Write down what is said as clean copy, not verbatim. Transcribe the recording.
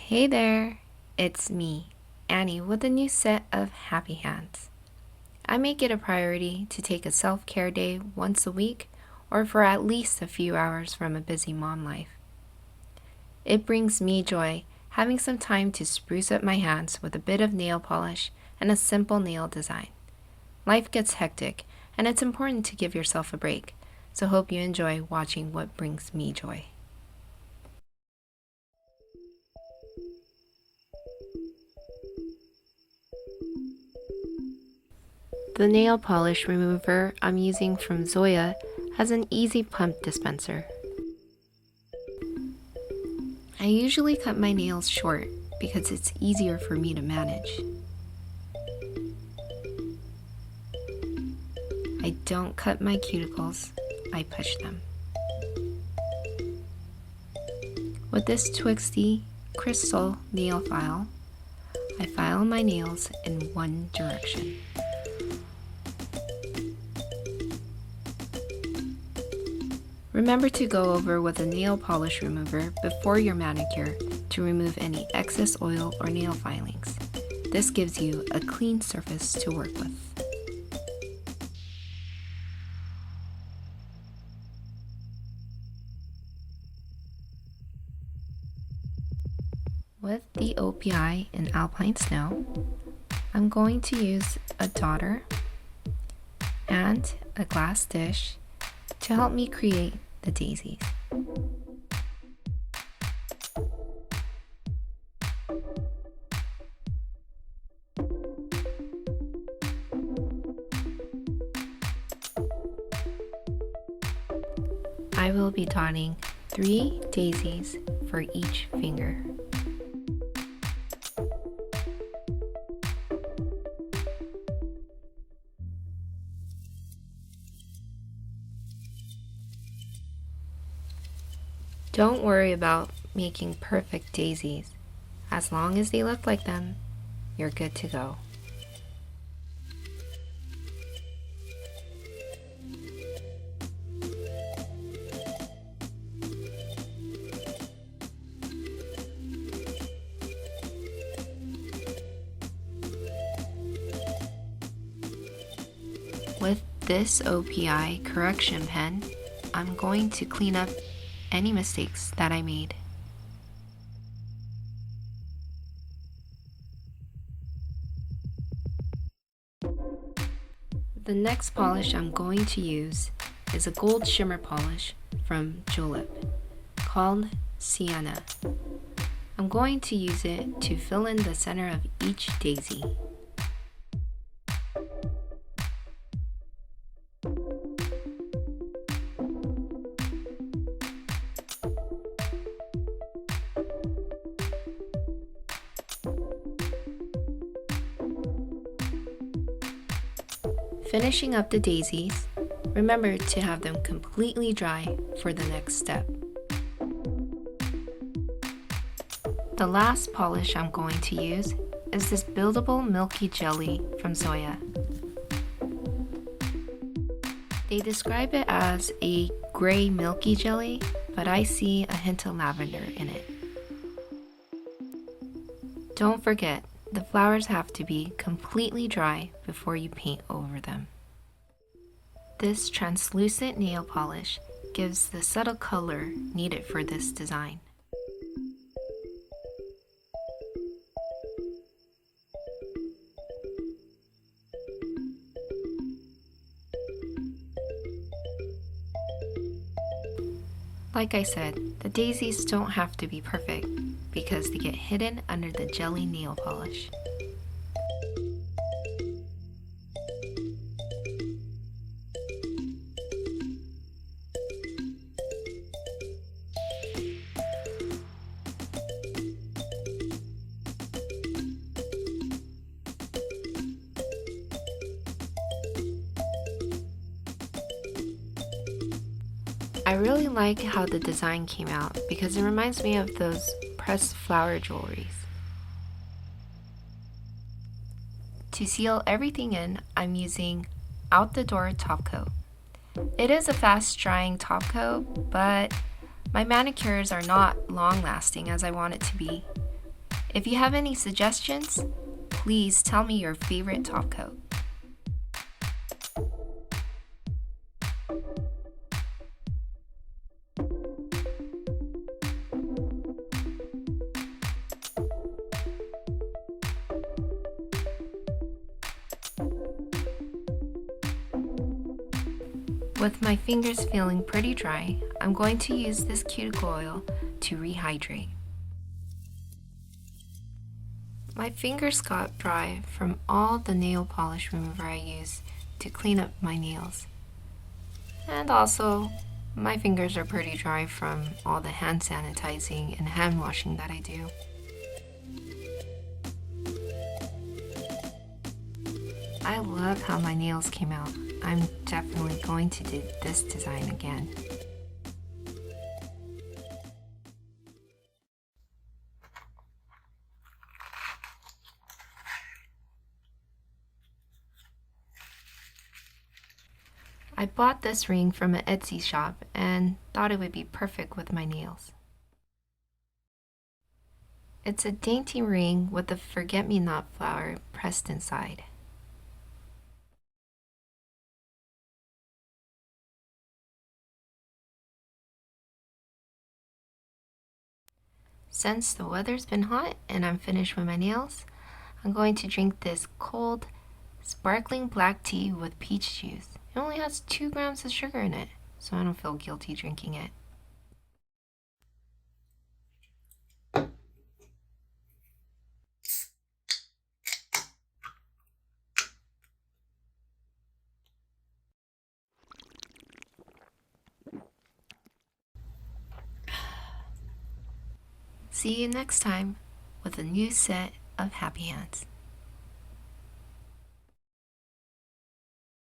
Hey there, it's me, Annie, with a new set of happy hands. I make it a priority to take a self-care day once a week or for at least a few hours from a busy mom life. It brings me joy having some time to spruce up my hands with a bit of nail polish and a simple nail design. Life gets hectic, and it's important to give yourself a break, so hope you enjoy watching what brings me joy. The nail polish remover I'm using from ZOYA has an easy pump dispenser. I usually cut my nails short because it's easier for me to manage. I don't cut my cuticles, I push them. With this twisty crystal nail file, I file my nails in one direction. Remember to go over with a nail polish remover before your manicure to remove any excess oil or nail filings. This gives you a clean surface to work with. With the OPI in Alpine Snow, I'm going to use a daughter and a glass dish to help me create the daisies. I will be dotting 3 daisies for each finger. Don't worry about making perfect daisies. As long as they look like them, you're good to go. With this OPI correction pen, I'm going to clean up any mistakes that I made. The next polish I'm going to use is a gold shimmer polish from Julep called Sienna. I'm going to use it to fill in the center of each daisy. Finishing up the daisies, remember to have them completely dry for the next step. The last polish I'm going to use is this buildable milky jelly from ZOYA. They describe it as a gray milky jelly, but I see a hint of lavender in it. Don't forget, the flowers have to be completely dry before you paint over them. This translucent nail polish gives the subtle color needed for this design. Like I said, the daisies don't have to be perfect because they get hidden under the jelly nail polish. I really like how the design came out because it reminds me of those pressed flower jewelries. To seal everything in, I'm using Out the Door top coat. It is a fast drying top coat, but my manicures are not long lasting as I want it to be. If you have any suggestions, please tell me your favorite top coat. With my fingers feeling pretty dry, I'm going to use this cuticle oil to rehydrate. My fingers got dry from all the nail polish remover I used to clean up my nails. And also, my fingers are pretty dry from all the hand sanitizing and hand washing that I do. I love how my nails came out. I'm definitely going to do this design again. I bought this ring from an Etsy shop and thought it would be perfect with my nails. It's a dainty ring with a forget-me-not flower pressed inside. Since the weather's been hot and I'm finished with my nails, I'm going to drink this cold, sparkling black tea with peach juice. It only has 2 grams of sugar in it, so I don't feel guilty drinking it. See you next time with a new set of happy hands.